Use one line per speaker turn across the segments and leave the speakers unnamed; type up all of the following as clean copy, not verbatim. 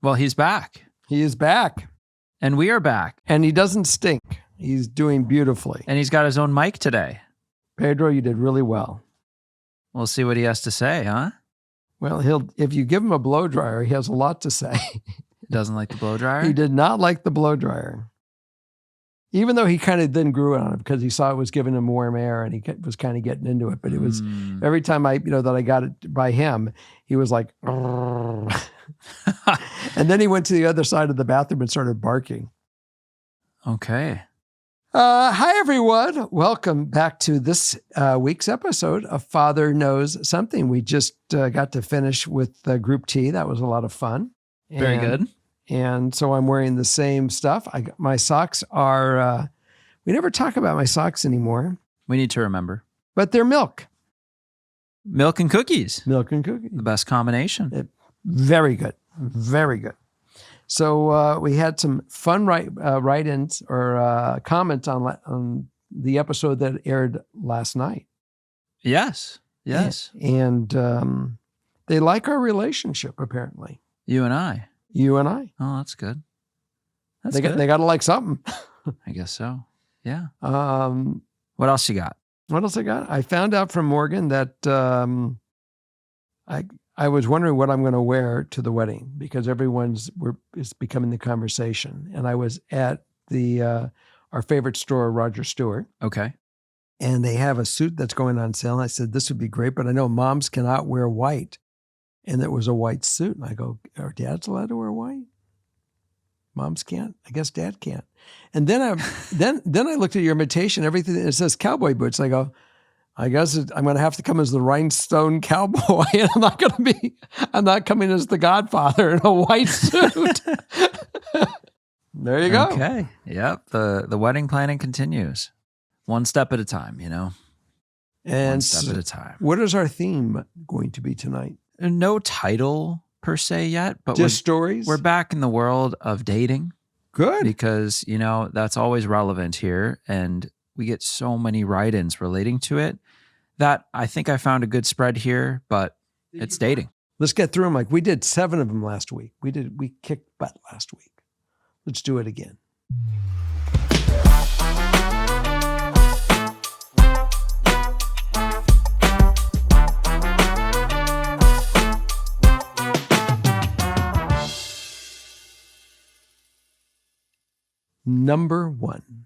Well, he's back.
He is back.
And we are back.
And he doesn't stink. He's doing beautifully.
And he's got his own mic today.
Pedro, you did really well.
We'll see what he has to say, huh?
Well, if you give him a blow dryer, he has a lot to say.
Doesn't like the blow dryer?
He did not like the blow dryer. Even though he kind of then grew on it because he saw it was giving him warm air and he was kind of getting into it. But it was every time that I got it by him, he was like, and then he went to the other side of the bathroom and started barking.
Okay.
Hi, everyone. Welcome back to this week's episode of Father Knows Something. We just got to finish with Group T. That was a lot of fun.
Very good.
And so I'm wearing the same stuff. My socks are, we never talk about my socks anymore.
We need to remember.
But they're milk.
Milk and cookies.
Milk and cookies.
The best combination.
Very good. Very good. So we had some fun write-ins or comments on the episode that aired last night.
Yes. Yes.
And they like our relationship, apparently.
You and I.
You and I.
Oh, that's good.
They got to like something.
I guess so. Yeah.
What
else you got?
What else I got? I found out from Morgan that I was wondering what I'm going to wear to the wedding because is becoming the conversation. And I was at our favorite store, Roger Stewart.
Okay.
And they have a suit that's going on sale. And I said, this would be great, but I know moms cannot wear white. And it was a white suit. And I go, are dads allowed to wear white? Moms can't. I guess dad can't. And then I looked at your invitation, everything, it says cowboy boots. I go, I guess I'm going to have to come as the rhinestone cowboy. And I'm not coming as the Godfather in a white suit. There you go.
Okay. Yep. The wedding planning continues. One step at a time, And one step at a time.
What is our theme going to be tonight?
No title per se yet, but
just stories.
We're back in the world of dating.
Good.
Because, that's always relevant here. And we get so many write-ins relating to it that I think I found a good spread here, but it's dating.
Let's get through them. Like we did 7 of them last week. We kicked butt last week. Let's do it again. Number one.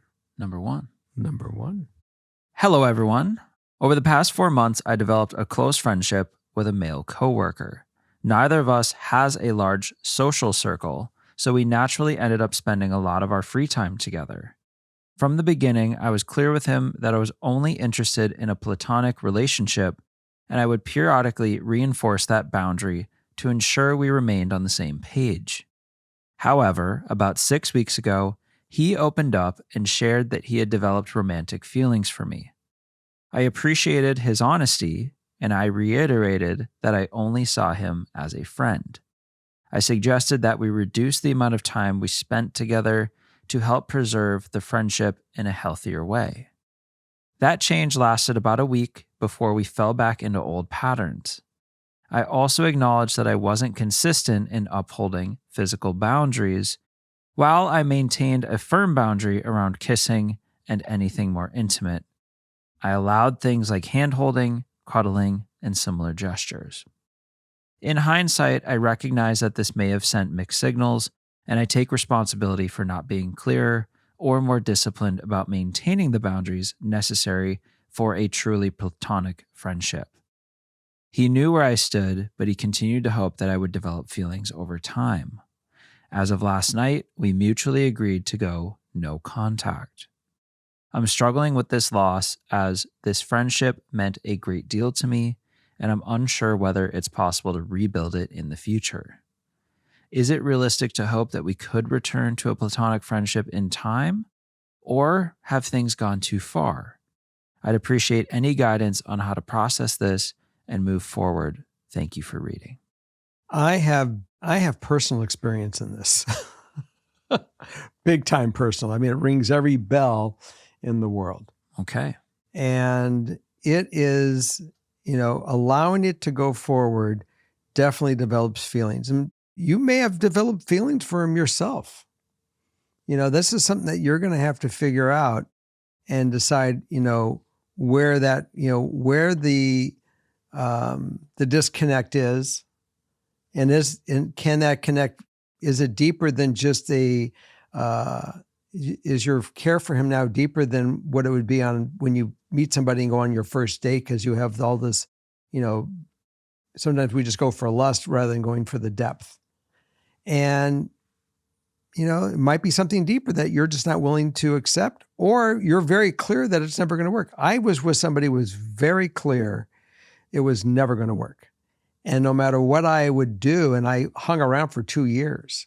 Hello, everyone. Over the past 4 months, I developed a close friendship with a male coworker. Neither of us has a large social circle, so we naturally ended up spending a lot of our free time together. From the beginning, I was clear with him that I was only interested in a platonic relationship, and I would periodically reinforce that boundary to ensure we remained on the same page. However, about 6 weeks ago, he opened up and shared that he had developed romantic feelings for me. I appreciated his honesty, and I reiterated that I only saw him as a friend. I suggested that we reduce the amount of time we spent together to help preserve the friendship in a healthier way. That change lasted about a week before we fell back into old patterns. I also acknowledged that I wasn't consistent in upholding physical boundaries, while I maintained a firm boundary around kissing and anything more intimate. I allowed things like hand-holding, cuddling, and similar gestures. In hindsight, I recognize that this may have sent mixed signals, and I take responsibility for not being clearer or more disciplined about maintaining the boundaries necessary for a truly platonic friendship. He knew where I stood, but he continued to hope that I would develop feelings over time. As of last night, we mutually agreed to go no contact. I'm struggling with this loss as this friendship meant a great deal to me, and I'm unsure whether it's possible to rebuild it in the future. Is it realistic to hope that we could return to a platonic friendship in time, or have things gone too far? I'd appreciate any guidance on how to process this and move forward. Thank you for reading.
I have personal experience in this. Big time personal. I mean, it rings every bell in the world.
Okay.
And it is, allowing it to go forward definitely develops feelings. And, you may have developed feelings for him yourself. This is something that you're going to have to figure out and decide, where that, where the disconnect is, and can that connect? Is it deeper than just is your care for him now deeper than what it would be on when you meet somebody and go on your first date? Because you have all this, sometimes we just go for lust rather than going for the depth. And, it might be something deeper that you're just not willing to accept, or you're very clear that it's never going to work. I was with somebody who was very clear it was never going to work. And no matter what I would do, and I hung around for 2 years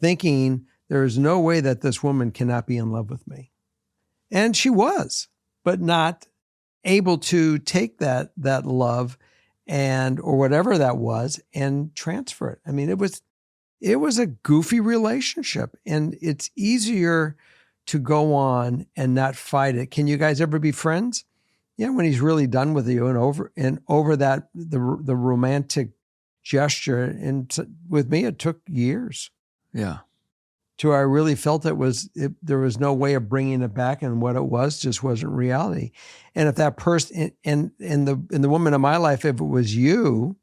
thinking there is no way that this woman cannot be in love with me. And she was, but not able to take that love or whatever that was and transfer it. I mean, it was a goofy relationship, and it's easier to go on and not fight it. Can you guys ever be friends? Yeah, when he's really done with you and over that the romantic gesture. And with me, it took years.
Yeah.
To I really felt there was no way of bringing it back, and what it was just wasn't reality. And if that person and the woman in my life, if it was you,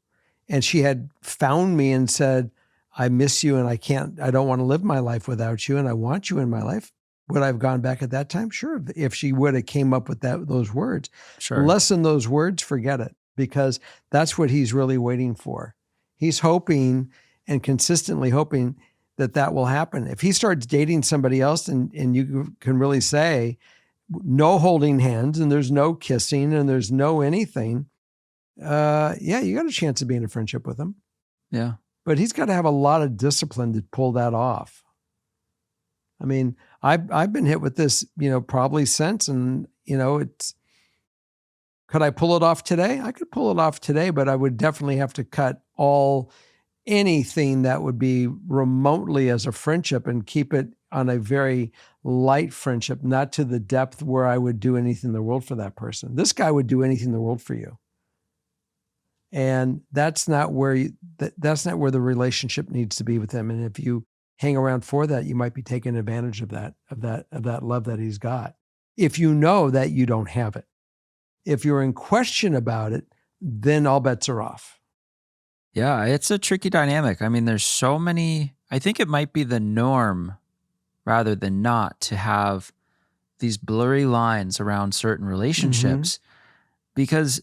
and she had found me and said, I miss you and I don't want to live my life without you and I want you in my life, would I have gone back at that time? Sure. If she would have came up with those words.
Sure.
Less than those words, forget it, because that's what he's really waiting for. He's hoping and consistently hoping that will happen. If he starts dating somebody else and you can really say no holding hands and there's no kissing and there's no anything, you got a chance of being in a friendship with him.
Yeah.
But he's got to have a lot of discipline to pull that off. I mean, I've been hit with this, probably since, and could I pull it off today? I could pull it off today, but I would definitely have to cut anything that would be remotely as a friendship and keep it on a very light friendship, not to the depth where I would do anything in the world for that person. This guy would do anything in the world for you. And that's not where the relationship needs to be with him. And if you hang around for that, you might be taking advantage of that love that he's got. If you know that you don't have it, if you're in question about it, then all bets are off.
Yeah, it's a tricky dynamic. I mean, there's so many, I think it might be the norm rather than not to have these blurry lines around certain relationships because,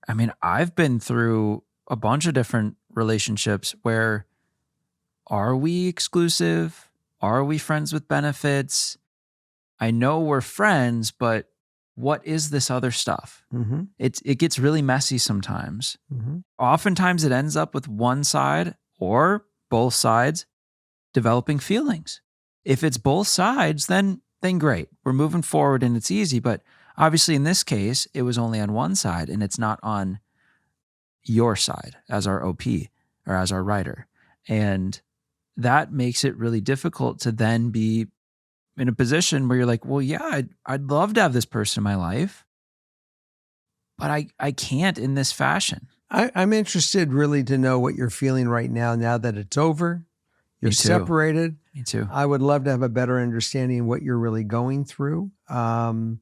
I mean, I've been through a bunch of different relationships where are we exclusive? Are we friends with benefits? I know we're friends, but what is this other stuff? It gets really messy sometimes. Oftentimes it ends up with one side or both sides developing feelings. If it's both sides, then great. We're moving forward and it's easy. But obviously in this case, it was only on one side and it's not on your side as our OP or as our writer. And that makes it really difficult to then be in a position where you're like, well, yeah, I'd love to have this person in my life, but I can't in this fashion.
I'm interested really to know what you're feeling right now that it's over. You're separated.
Me too.
I would love to have a better understanding of what you're really going through. And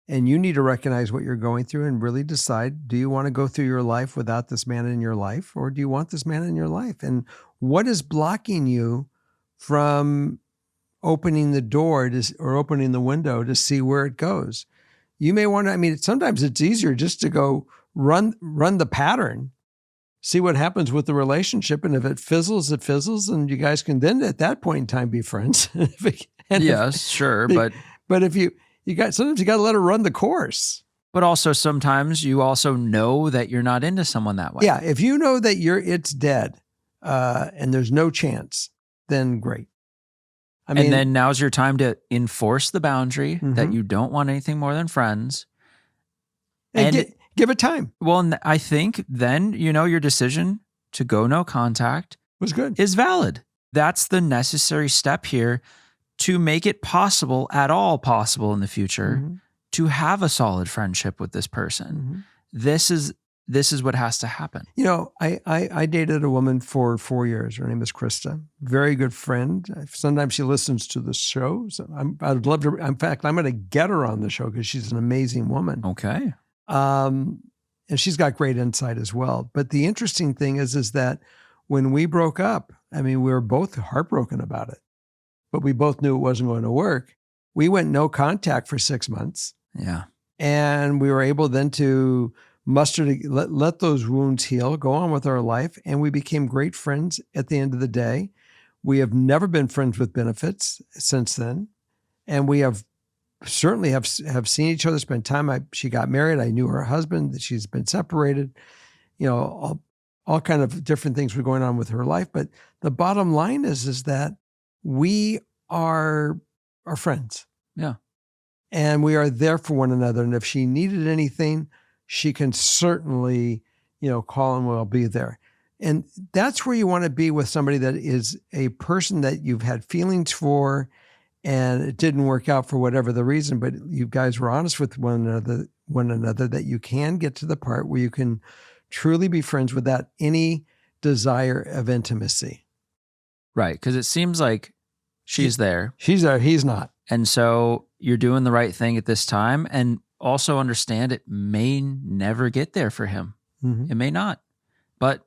you need to recognize what you're going through and really decide, do you want to go through your life without this man in your life, or do you want this man in your life? And what is blocking you from opening the door or opening the window to see where it goes? You may want to, sometimes it's easier just to go run the pattern, see what happens with the relationship. And if it fizzles, it fizzles. And you guys can then at that point in time be friends.
Sure.
But if sometimes you got to let her run the course.
But also sometimes you also know that you're not into someone that way.
Yeah. If you know that it's dead and there's no chance, then great.
And then now's your time to enforce the boundary that you don't want anything more than friends.
And give it time.
Well, I think then, your decision to go no contact
was good.
Is valid. That's the necessary step here to make it possible in the future to have a solid friendship with this person. This is this is what has to happen.
You know, I dated a woman for 4 years. Her name is Krista. Very good friend. Sometimes she listens to the show. So I'd love to. In fact, I'm going to get her on the show because she's an amazing woman.
Okay.
And she's got great insight as well. But the interesting thing is that when we broke up, I mean, we were both heartbroken about it, but we both knew it wasn't going to work. We went no contact for 6 months.
Yeah.
And we were able then to let those wounds heal, go on with our life. And we became great friends at the end of the day. We have never been friends with benefits since then. And we have certainly have seen each other, spent time. She got married. I knew her husband, that she's been separated, you know, all kind of different things were going on with her life. But the bottom line is that we are friends.
Yeah.
And we are there for one another. And if she needed anything, she can certainly, you know, call and we'll be there. And that's where you want to be with somebody that is a person that you've had feelings for and it didn't work out for whatever the reason, but you guys were honest with one another that you can get to the part where you can truly be friends without any desire of intimacy.
Right. Because it seems like she's there.
She's there. He's not.
And so you're doing the right thing at this time. And also understand it may never get there for him.
Mm-hmm.
It may not. But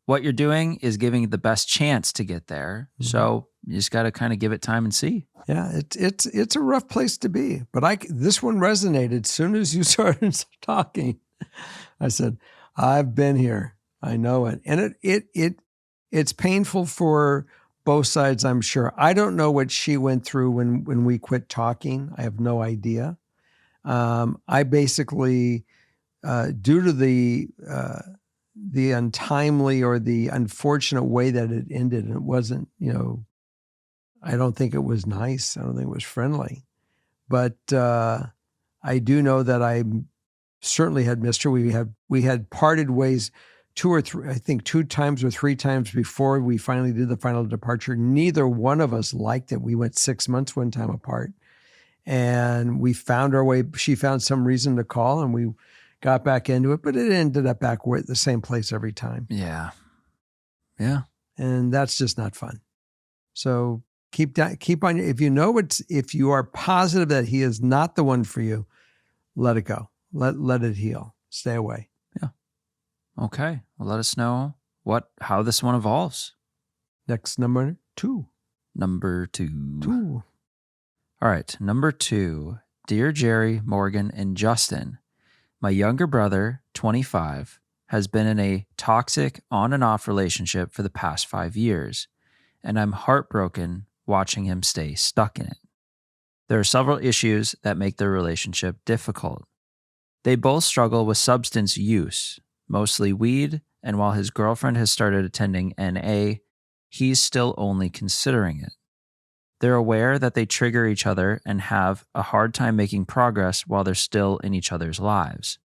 what you're doing is giving it the best chance to get there. Mm-hmm. So you just got to kind of give it time and see.
Yeah, it's a rough place to be. But this one resonated as soon as you started talking. I said, I've been here. I know it. And it's painful for both sides, I'm sure. I don't know what she went through when we quit talking. I have no idea. I basically, due to the untimely or the unfortunate way that it ended, and it wasn't, you know, I don't think it was nice. I don't think it was friendly. But I do know that I certainly had missed her. We had parted ways 2 or 3, I think 2 times or 3 times before we finally did the final departure. Neither one of us liked it. We went 6 months one time apart. And we found our way. She found some reason to call and we got back into it, but it ended up back at the same place every time.
Yeah. Yeah.
And that's just not fun. So keep on. If you are positive that he is not the one for you, let it go. Let it heal. Stay away.
Yeah. Okay. Well, let us know how this one evolves.
Next, number 2.
Number 2. All right. Number 2, Dear Jerry, Morgan, and Justin, my younger brother, 25, has been in a toxic on and off relationship for the past 5 years, and I'm heartbroken watching him stay stuck in it. There are several issues that make their relationship difficult. They both struggle with substance use, mostly weed, and while his girlfriend has started attending NA, he's still only considering it. They're aware that they trigger each other and have a hard time making progress while they're still in each other's lives.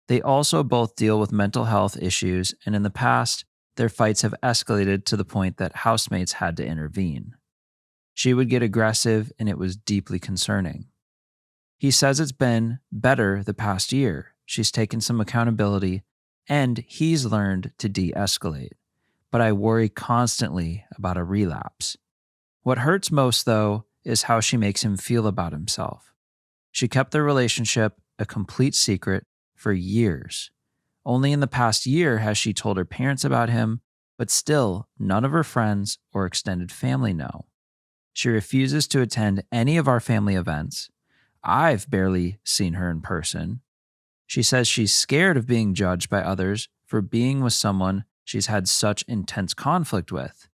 They also both deal with mental health issues, and in the past, their fights have escalated to the point that housemates had to intervene. She would get aggressive, and it was deeply concerning. He says it's been better the past year. She's taken some accountability, and he's learned to de-escalate. But I worry constantly about a relapse. What hurts most, though, is how she makes him feel about himself. She kept their relationship a complete secret for years. Only in the past year has she told her parents about him, but still none of her friends or extended family know. She refuses to attend any of our family events. I've barely seen her in person. She says she's scared of being judged by others for being with someone she's had such intense conflict with.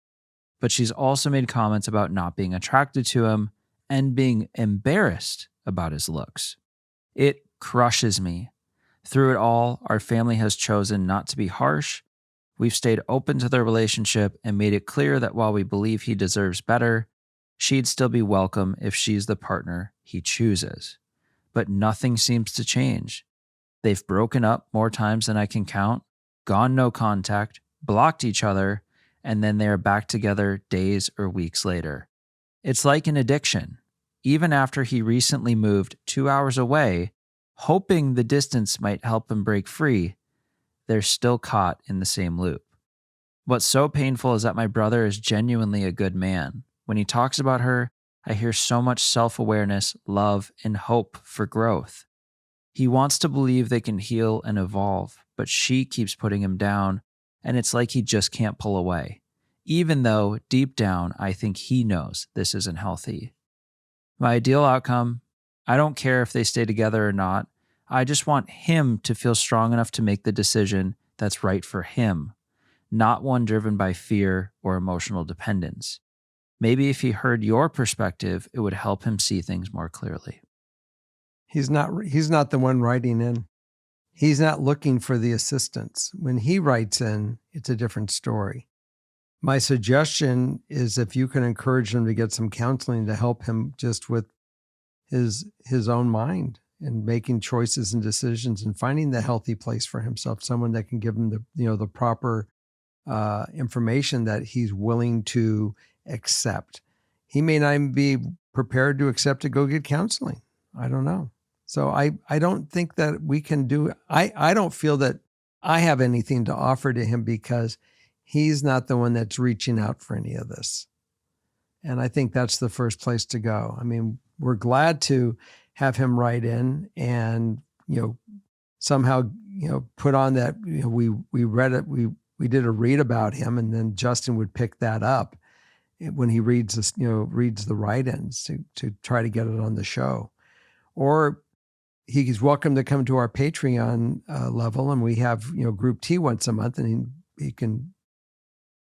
But she's also made comments about not being attracted to him and being embarrassed about his looks. It crushes me. Through it all, our family has chosen not to be harsh. We've stayed open to their relationship and made it clear that while we believe he deserves better, she'd still be welcome if she's the partner he chooses. But nothing seems to change. They've broken up more times than I can count, gone no contact, blocked each other, and then they are back together days or weeks later. It's like an addiction. Even after he recently moved 2 hours away, hoping the distance might help him break free, they're still caught in the same loop. What's so painful is that my brother is genuinely a good man. When he talks about her, I hear so much self-awareness, love, and hope for growth. He wants to believe they can heal and evolve, but she keeps putting him down, and it's like he just can't pull away. Even though, deep down, I think he knows this isn't healthy. My ideal outcome, I don't care if they stay together or not. I just want him to feel strong enough to make the decision that's right for him, not one driven by fear or emotional dependence. Maybe if he heard your perspective, it would help him see things more clearly.
He's not the one writing in. He's not looking for the assistance. When he writes in, it's a different story. My suggestion is if you can encourage him to get some counseling to help him just with his own mind and making choices and decisions and finding the healthy place for himself, someone that can give him the proper information that he's willing to accept. He may not even be prepared to accept to go get counseling. I don't know. So I don't think that we can do, I don't feel that I have anything to offer to him because he's not the one that's reaching out for any of this. And I think that's the first place to go. I mean, we're glad to have him write in and, somehow, put on that, we read it, we did a read about him, and then Justin would pick that up when he reads this, reads the write-ins to try to get it on the show. Or he's welcome to come to our Patreon level, and we have, group tea once a month, and he can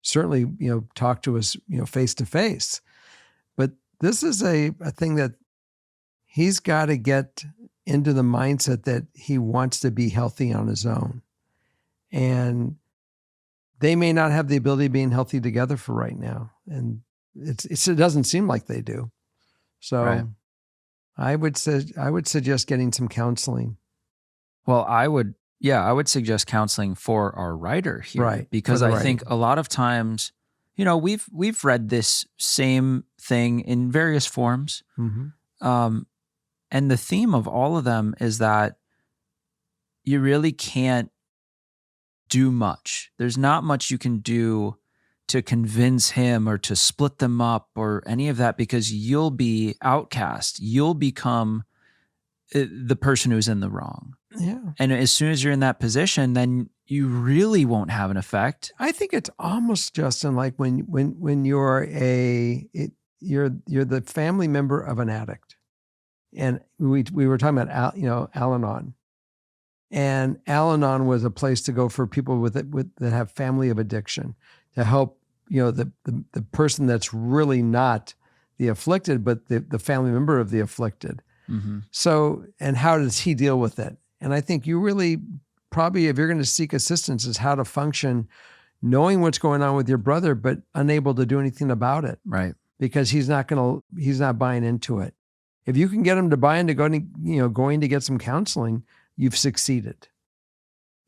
certainly, talk to us, face to face. But this is a thing that he's got to get into the mindset that he wants to be healthy on his own. And they may not have the ability of being healthy together for right now. And it doesn't seem like they do. So
Right.
I would suggest getting some counseling.
Well, I would suggest counseling for our writer here,
Right,
because
for the
I think a lot of times, we've read this same thing in various forms.
Mm-hmm.
And the theme of all of them is that you really can't do much. There's not much you can do to convince him or to split them up or any of that, because you'll be outcast. You'll become the person who's in the wrong.
Yeah.
And as soon as you're in that position, then you really won't have an effect.
I think it's almost, Justin, like when you're you're the family member of an addict. And we were talking about Al-Anon. And Al-Anon was a place to go for people that have family of addiction, to help the person that's really not the afflicted, but the family member of the afflicted.
Mm-hmm.
So, and how does he deal with it? And I think you really probably, if you're going to seek assistance, is how to function, knowing what's going on with your brother, but unable to do anything about it.
Right.
Because he's not buying into it. If you can get him to buy into going to get some counseling, you've succeeded.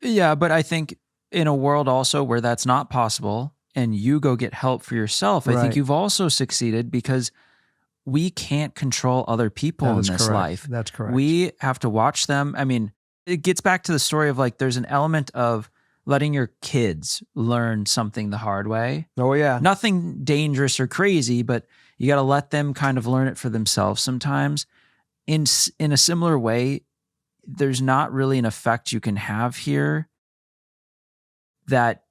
Yeah, but I think in a world also where that's not possible and you go get help for yourself, I think you've also succeeded, because we can't control other people in this life.
That's correct.
We have to watch them. I mean, it gets back to the story of like, there's an element of letting your kids learn something the hard way.
Oh, yeah.
Nothing dangerous or crazy, but you got to let them kind of learn it for themselves sometimes. In a similar way, there's not really an effect you can have here that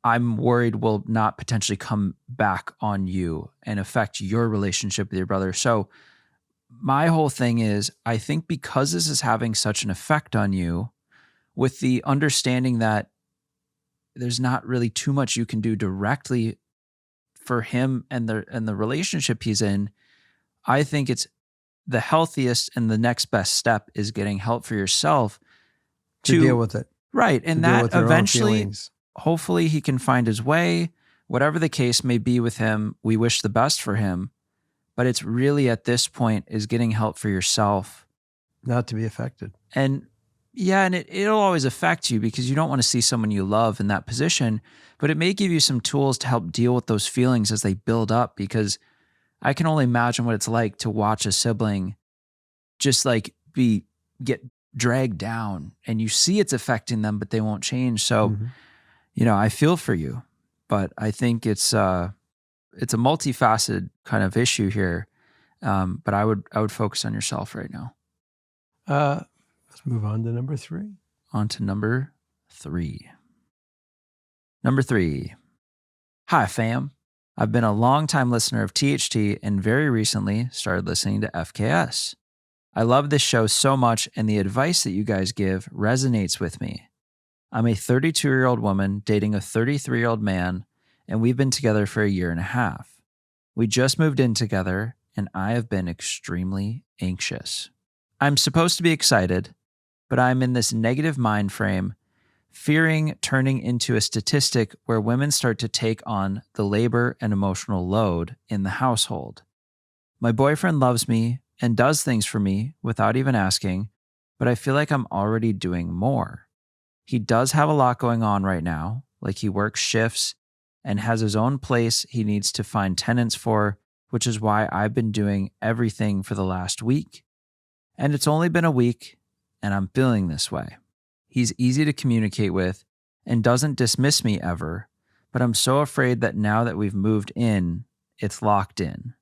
I'm worried will not potentially come back on you and affect your relationship with your brother. So my whole thing is, I think because this is having such an effect on you, with the understanding that there's not really too much you can do directly for him and the relationship he's in, I think it's the healthiest and the next best step is getting help for yourself
to deal with it.
Right. And that eventually, hopefully he can find his way, whatever the case may be with him. We wish the best for him, but it's really at this point is getting help for yourself.
Not to be affected.
And yeah, and it'll always affect you because you don't want to see someone you love in that position, but it may give you some tools to help deal with those feelings as they build up, because I can only imagine what it's like to watch a sibling just like get dragged down and you see it's affecting them, but they won't change. So,
Mhm.
I feel for you, but I think it's a multifaceted kind of issue here. But I would focus on yourself right now.
Let's move on to number 3.
On to number 3. Number 3. Hi, fam. I've been a longtime listener of THT and very recently started listening to FKS. I love this show so much, and the advice that you guys give resonates with me. I'm a 32-year-old woman dating a 33-year-old man, and we've been together for a year and a half. We just moved in together, and I have been extremely anxious. I'm supposed to be excited, but I'm in this negative mind frame, fearing turning into a statistic where women start to take on the labor and emotional load in the household. My boyfriend loves me and does things for me without even asking, but I feel like I'm already doing more. He does have a lot going on right now, like he works shifts and has his own place he needs to find tenants for, which is why I've been doing everything for the last week. And it's only been a week, and I'm feeling this way. He's easy to communicate with and doesn't dismiss me ever, but I'm so afraid that now that we've moved in, it's locked in.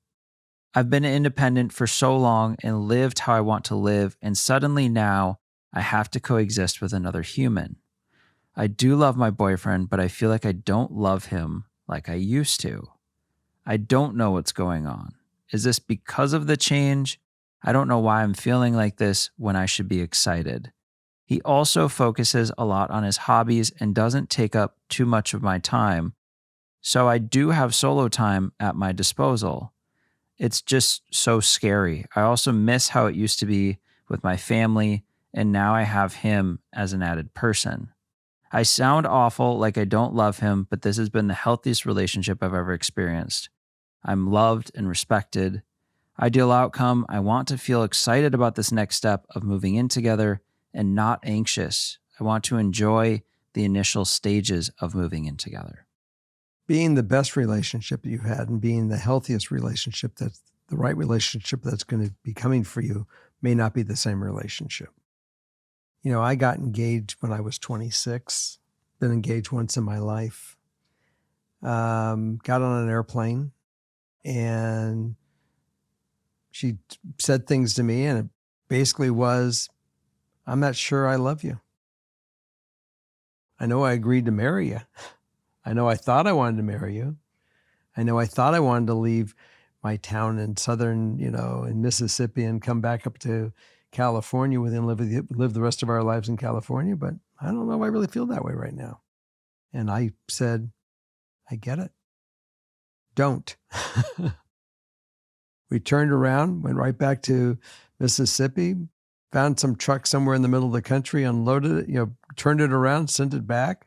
I've been independent for so long and lived how I want to live, and suddenly now I have to coexist with another human. I do love my boyfriend, but I feel like I don't love him like I used to. I don't know what's going on. Is this because of the change? I don't know why I'm feeling like this when I should be excited. He also focuses a lot on his hobbies and doesn't take up too much of my time, so I do have solo time at my disposal. It's just so scary. I also miss how it used to be with my family, and now I have him as an added person. I sound awful, like I don't love him, but this has been the healthiest relationship I've ever experienced. I'm loved and respected. Ideal outcome, I want to feel excited about this next step of moving in together and not anxious. I want to enjoy the initial stages of moving in together.
Being the best relationship that you've had and being the healthiest relationship, that's the right relationship that's going to be coming for you, may not be the same relationship. I got engaged when I was 26, been engaged once in my life, got on an airplane, and she said things to me, and it basically was, I'm not sure I love you. I know I agreed to marry you. I know I thought I wanted to marry you. I know I thought I wanted to leave my town in southern, in Mississippi and come back up to California and live the rest of our lives in California. But I don't know if I really feel that way right now. And I said, I get it. Don't. We turned around, went right back to Mississippi, found some truck somewhere in the middle of the country, unloaded it, turned it around, sent it back,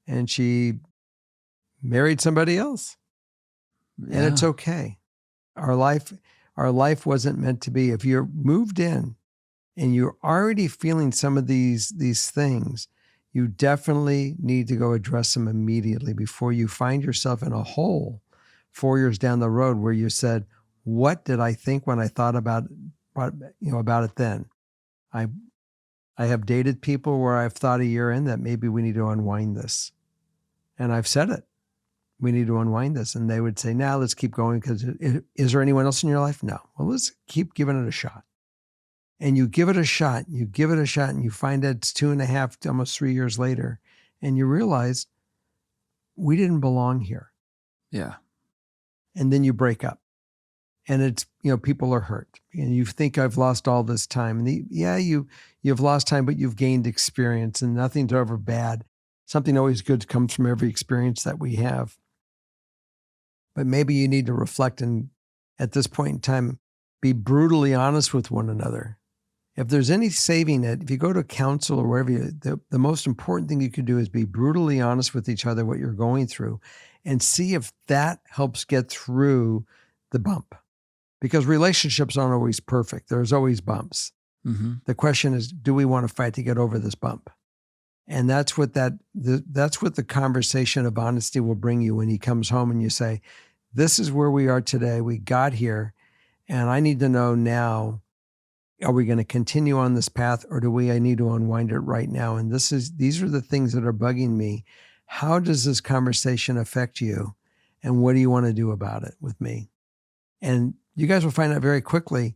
and she married somebody else. And it's okay. Our life wasn't meant to be. If you're moved in and you're already feeling some of these things, you definitely need to go address them immediately before you find yourself in a hole 4 years down the road where you said, what did I think when I thought about it then? I have dated people where I've thought a year in that maybe we need to unwind this. And I've said it. We need to unwind this. And they would say, now let's keep going because is there anyone else in your life? No. Well, let's keep giving it a shot. And you give it a shot, and you find that it's 2.5, almost 3 years later, and you realize we didn't belong here.
Yeah.
And then you break up. And it's, people are hurt. And you think I've lost all this time. And you've lost time, but you've gained experience, and nothing's ever bad. Something always good comes from every experience that we have. But maybe you need to reflect and at this point in time, be brutally honest with one another. If there's any saving it, if you go to counsel or wherever the most important thing you could do is be brutally honest with each other, what you're going through, and see if that helps get through the bump. Because relationships aren't always perfect. There's always bumps.
Mm-hmm.
The question is, do we want to fight to get over this bump? And that's what the conversation of honesty will bring you when he comes home and you say, this is where we are today. We got here, and I need to know now, Are we going to continue on this path, or do I need to unwind it right now? And these are the things that are bugging me. How does this conversation affect you? And what do you want to do about it with me? And you guys will find out very quickly,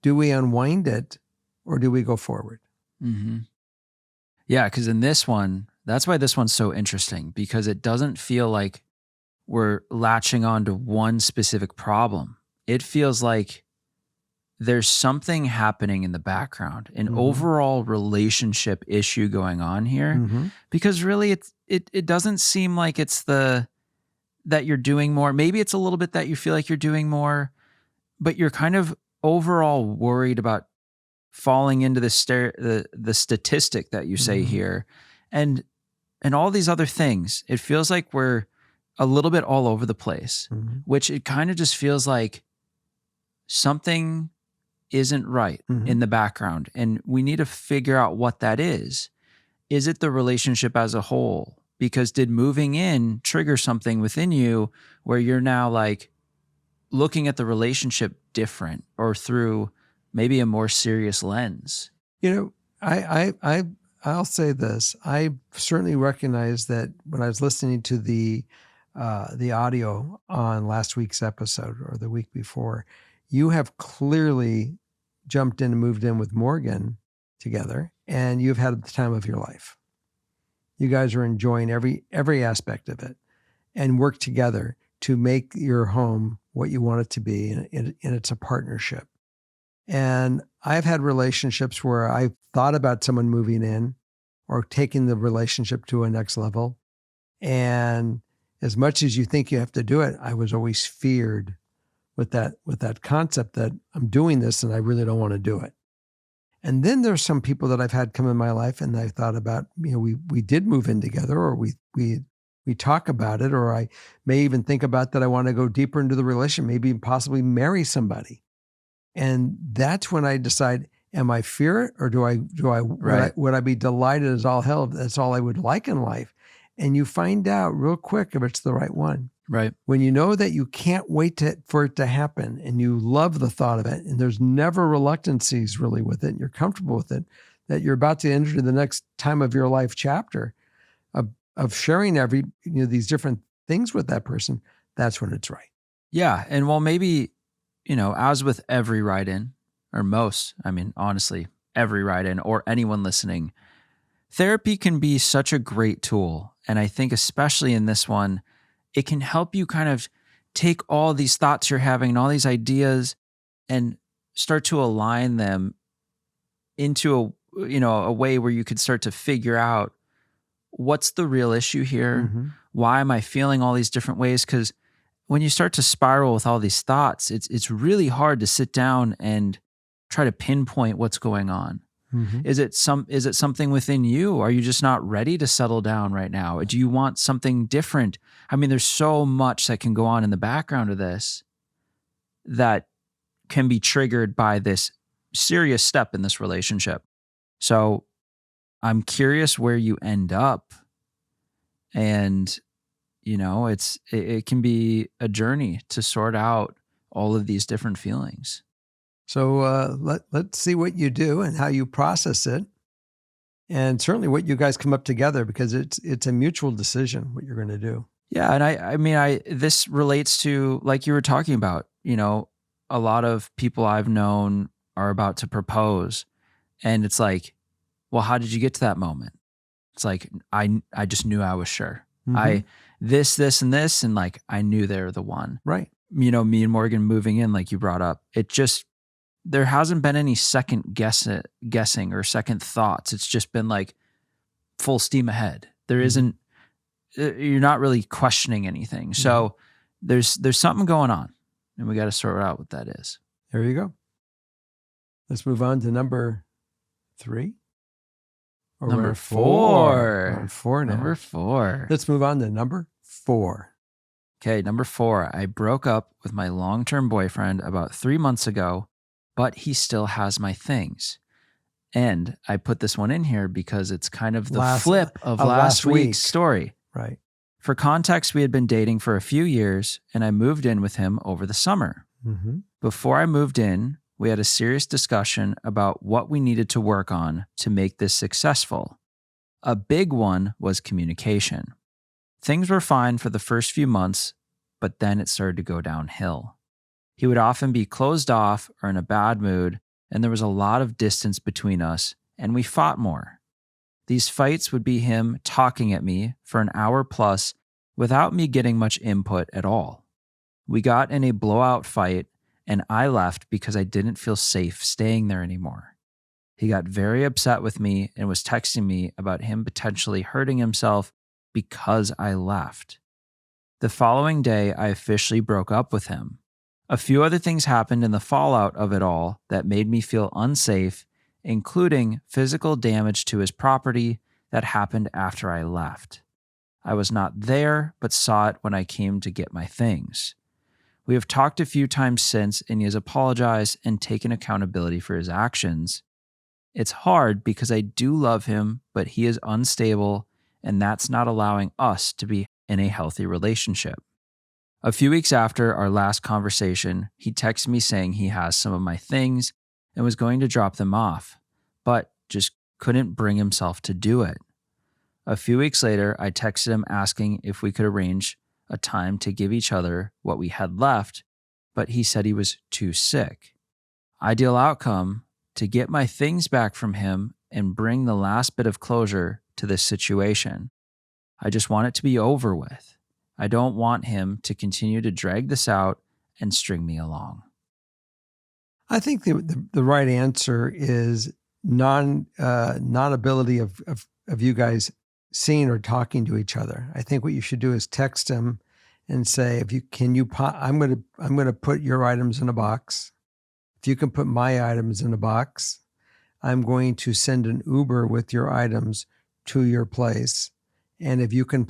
do we unwind it or do we go forward?
Mm-hmm. Yeah, because in this one, that's why this one's so interesting, because it doesn't feel like we're latching on to one specific problem. It feels like there's something happening in the background, an overall relationship issue going on here, because really it doesn't seem like it's that you're doing more. Maybe it's a little bit that you feel like you're doing more, but you're kind of overall worried about falling into the statistic that you say here, and all these other things. It feels like we're a little bit all over the place, which it kind of just feels like something isn't right in the background, and we need to figure out what that is. Is it the relationship as a whole? Because did moving in trigger something within you where you're now like looking at the relationship different or through maybe a more serious lens?
You know, I'll say this. I certainly recognize that when I was listening to the audio on last week's episode or the week before, you have clearly jumped in and moved in with Morgan together, and you've had the time of your life. You guys are enjoying every aspect of it and work together to make your home what you want it to be, and it's a partnership. And I've had relationships where I thought about someone moving in or taking the relationship to a next level. And as much as you think you have to do it, I was always feared with that concept that I'm doing this and I really don't want to do it. And then there's some people that I've had come in my life and I thought about, you know, we did move in together, or we talk about it, or I may even think about that I want to go deeper into the relationship, maybe possibly marry somebody. And that's when I decide, am I fear it, or would I be delighted as all hell if that's all I would like in life? And you find out real quick if it's the right one.
Right.
When you know that you can't wait for it to happen, and you love the thought of it, and there's never reluctancies really with it, and you're comfortable with it, that you're about to enter the next time of your life chapter of sharing these different things with that person, that's when it's right.
Yeah. And well, maybe, as with every write-in, or most, honestly, every write-in or anyone listening, therapy can be such a great tool. And I think especially in this one, it can help you kind of take all these thoughts you're having and all these ideas and start to align them into a way where you could start to figure out what's the real issue here? Why am I feeling all these different ways? Because when you start to spiral with all these thoughts, it's really hard to sit down and try to pinpoint what's going on. Is it something within you? Are you just not ready to settle down right now? Do you want something different? There's so much that can go on in the background of this that can be triggered by this serious step in this relationship. So I'm curious where you end up. And, it can be a journey to sort out all of these different feelings.
So let's see what you do and how you process it, and certainly what you guys come up together, because it's a mutual decision what you're going to do.
Yeah, and this relates to, like you were talking about, a lot of people I've known are about to propose, and it's like, well, how did you get to that moment? It's like I just knew I was sure. This, and this, and like I knew they were the one.
Right.
Me and Morgan moving in, like you brought up, there hasn't been any second guessing or second thoughts. It's just been like full steam ahead. There isn't, you're not really questioning anything. So there's something going on, and we got to sort out what that is.
There you go. Let's move on to number 3.
Number 4.
Number 4 now.
Number 4.
Let's move on to number 4.
Okay, number 4. I broke up with my long-term boyfriend about 3 months ago, but he still has my things. And I put this one in here because it's kind of the flip of last week's story.
Right.
For context, we had been dating for a few years, and I moved in with him over the summer. Before I moved in, we had a serious discussion about what we needed to work on to make this successful. A big one was communication. Things were fine for the first few months, but then it started to go downhill. He would often be closed off or in a bad mood, and there was a lot of distance between us, and we fought more. These fights would be him talking at me for an hour plus without me getting much input at all. We got in a blowout fight, and I left because I didn't feel safe staying there anymore. He got very upset with me and was texting me about him potentially hurting himself because I left. The following day, I officially broke up with him. A few other things happened in the fallout of it all that made me feel unsafe, including physical damage to his property that happened after I left. I was not there, but saw it when I came to get my things. We have talked a few times since, and he has apologized and taken accountability for his actions. It's hard because I do love him, but he is unstable, and that's not allowing us to be in a healthy relationship. A few weeks after our last conversation, he texted me saying he has some of my things and was going to drop them off, but just couldn't bring himself to do it. A few weeks later, I texted him asking if we could arrange a time to give each other what we had left, but he said he was too sick. Ideal outcome: to get my things back from him and bring the last bit of closure to this situation. I just want it to be over with. I don't want him to continue to drag this out and string me along.
I think the right answer is non-ability of you guys seeing or talking to each other. I think what you should do is text him and say, I'm going to put your items in a box. If you can put my items in a box, I'm going to send an Uber with your items to your place. And if you can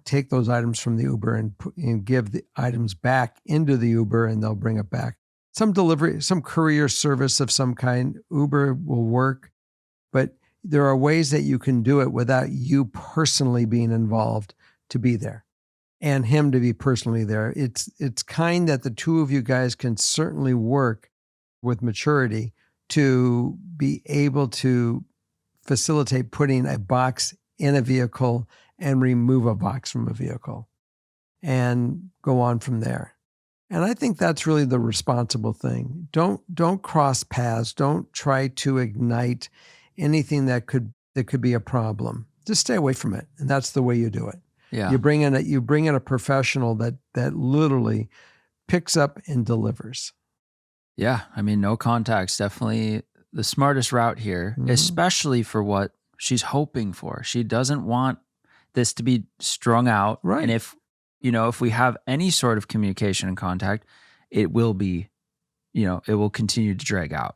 take those items from the Uber and give the items back into the Uber, and they'll bring it back. Some delivery, some courier service of some kind, Uber will work, but there are ways that you can do it without you personally being involved to be there and him to be personally there. It's kind that the two of you guys can certainly work with maturity to be able to facilitate putting a box in a vehicle and remove a box from a vehicle and go on from there. And I think that's really the responsible thing. Don't cross paths. Don't try to ignite anything that could be a problem. Just stay away from it. And that's the way you do it.
Yeah.
You bring in a professional that literally picks up and delivers.
Yeah. I mean, no contact's definitely the smartest route here, especially for what she's hoping for. She doesn't want this to be strung out.
Right.
And if we have any sort of communication and contact, it will be, it will continue to drag out.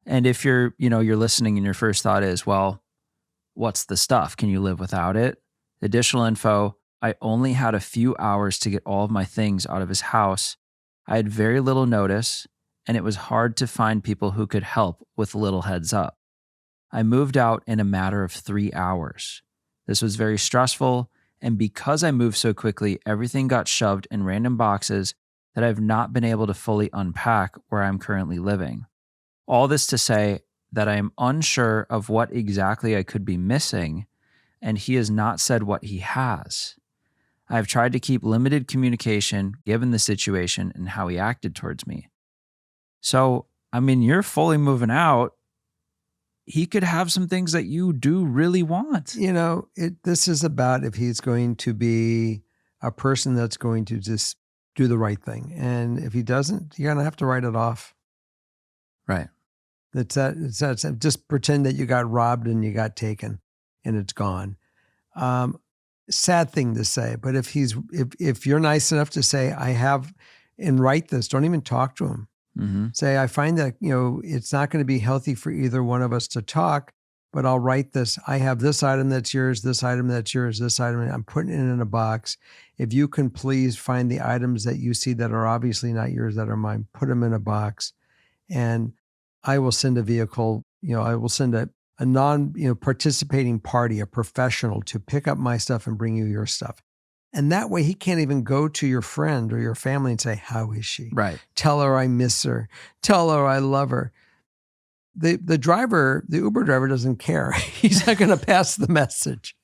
And if you're listening and your first thought is, well, what's the stuff? Can you live without it? Additional info: I only had a few hours to get all of my things out of his house. I had very little notice, and it was hard to find people who could help with little heads up. I moved out in a matter of 3 hours. This was very stressful, and because I moved so quickly, everything got shoved in random boxes that I've not been able to fully unpack where I'm currently living. All this to say that I am unsure of what exactly I could be missing, and he has not said what he has. I have tried to keep limited communication given the situation and how he acted towards me. So, I mean, you're fully moving out. He could have some things that you do really want.
This is about if he's going to be a person that's going to just do the right thing. And if he doesn't, you're going to have to write it off.
Right.
It's that just pretend that you got robbed and you got taken and it's gone. Sad thing to say, but if you're nice enough to say, I have, and write this, don't even talk to him.
Mm-hmm.
Say, I find that, it's not going to be healthy for either one of us to talk, but I'll write this. I have this item that's yours, this item that's yours, this item, I'm putting it in a box. If you can please find the items that you see that are obviously not yours, that are mine, put them in a box. And I will send a vehicle, I will send a non, participating party, a professional, to pick up my stuff and bring you your stuff. And that way he can't even go to your friend or your family and say, how is she?
Right.
Tell her I miss her. Tell her I love her. The driver, the Uber driver doesn't care. He's not going to pass the message.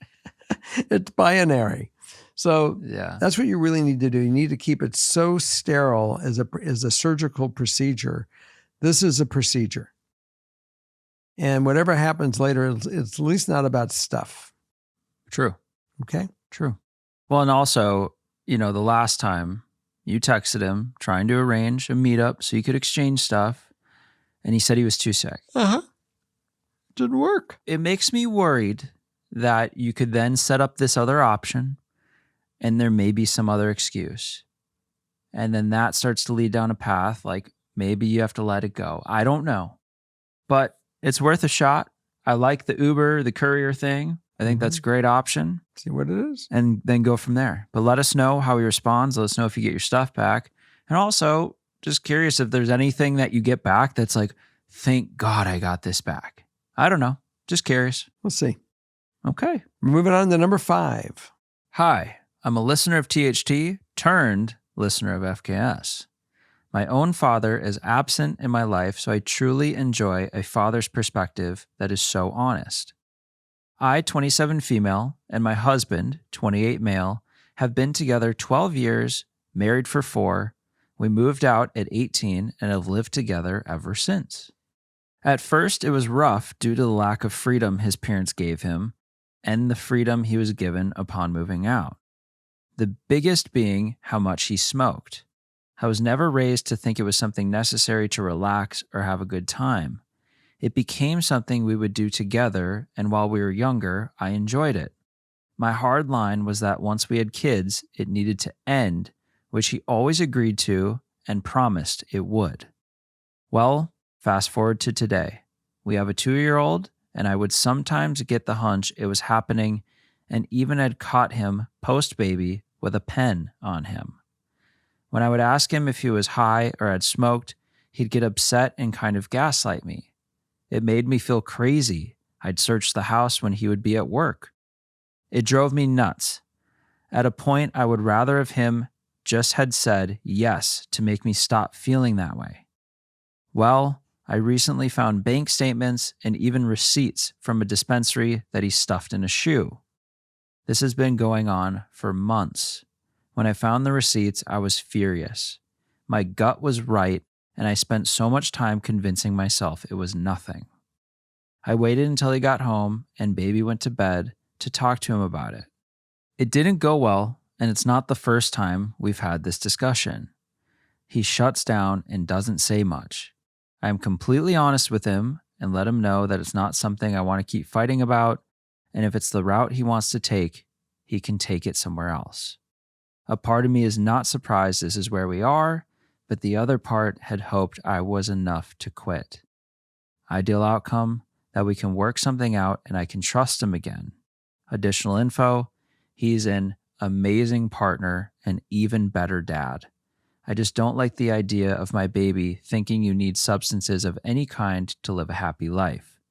It's binary. So
Yeah.
that's what you really need to do. You need to keep it so sterile as a surgical procedure. This is a procedure. And whatever happens later, it's at least not about stuff.
True.
Okay?
True. Well, and also, the last time you texted him trying to arrange a meetup so you could exchange stuff, and he said he was too sick.
Didn't work.
It makes me worried that you could then set up this other option and there may be some other excuse. And then that starts to lead down a path like maybe you have to let it go. I don't know. But it's worth a shot. I like the Uber, the courier thing. I think that's a great option.
See what it is.
And then go from there. But let us know how he responds. Let us know if you get your stuff back. And also, just curious if there's anything that you get back that's like, thank God I got this back. I don't know. Just curious.
We'll see.
Okay.
We're moving on to number 5.
Hi, I'm a listener of THT turned listener of FKS. My own father is absent in my life, so I truly enjoy a father's perspective that is so honest. I, 27 female, and my husband, 28 male, have been together 12 years, married for 4. We moved out at 18 and have lived together ever since. At first, it was rough due to the lack of freedom his parents gave him and the freedom he was given upon moving out. The biggest being how much he smoked. I was never raised to think it was something necessary to relax or have a good time. It became something we would do together, and while we were younger, I enjoyed it. My hard line was that once we had kids, it needed to end, which he always agreed to and promised it would. Well, fast forward to today. We have a 2-year-old, and I would sometimes get the hunch it was happening and even had caught him post-baby with a pen on him. When I would ask him if he was high or had smoked, he'd get upset and kind of gaslight me. It made me feel crazy. I'd search the house when he would be at work. It drove me nuts. At a point, I would rather have him just had said yes to make me stop feeling that way. Well, I recently found bank statements and even receipts from a dispensary that he stuffed in a shoe. This has been going on for months. When I found the receipts, I was furious. My gut was right, and I spent so much time convincing myself it was nothing. I waited until he got home and baby went to bed to talk to him about it. It didn't go well, and it's not the first time we've had this discussion. He shuts down and doesn't say much. I am completely honest with him and let him know that it's not something I want to keep fighting about, and if it's the route he wants to take, he can take it somewhere else. A part of me is not surprised this is where we are, but the other part had hoped I was enough to quit. Ideal outcome, that we can work something out and I can trust him again. Additional info, he's an amazing partner and even better dad. I just don't like the idea of my baby thinking you need substances of any kind to live a happy life.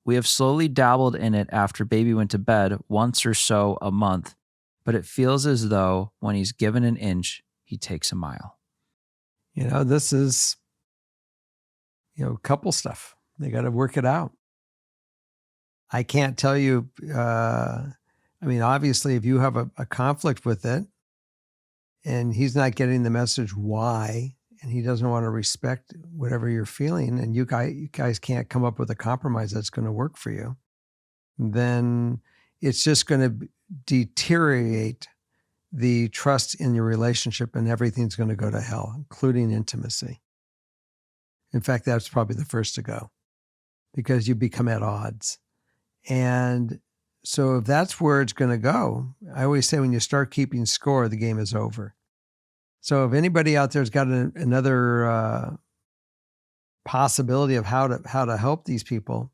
We have slowly dabbled in it after baby went to bed once or so a month, but it feels as though when he's given an inch, he takes a mile.
This is, couple stuff. They got to work it out. I can't tell you, obviously, if you have a conflict with it and he's not getting the message why, and he doesn't want to respect whatever you're feeling, and you guys can't come up with a compromise that's going to work for you, then it's just going to deteriorate the trust in your relationship, and everything's going to go to hell, including intimacy. In fact, that's probably the first to go because you become at odds. And so if that's where it's going to go, I always say when you start keeping score, the game is over. So if anybody out there's got another possibility of how to help these people,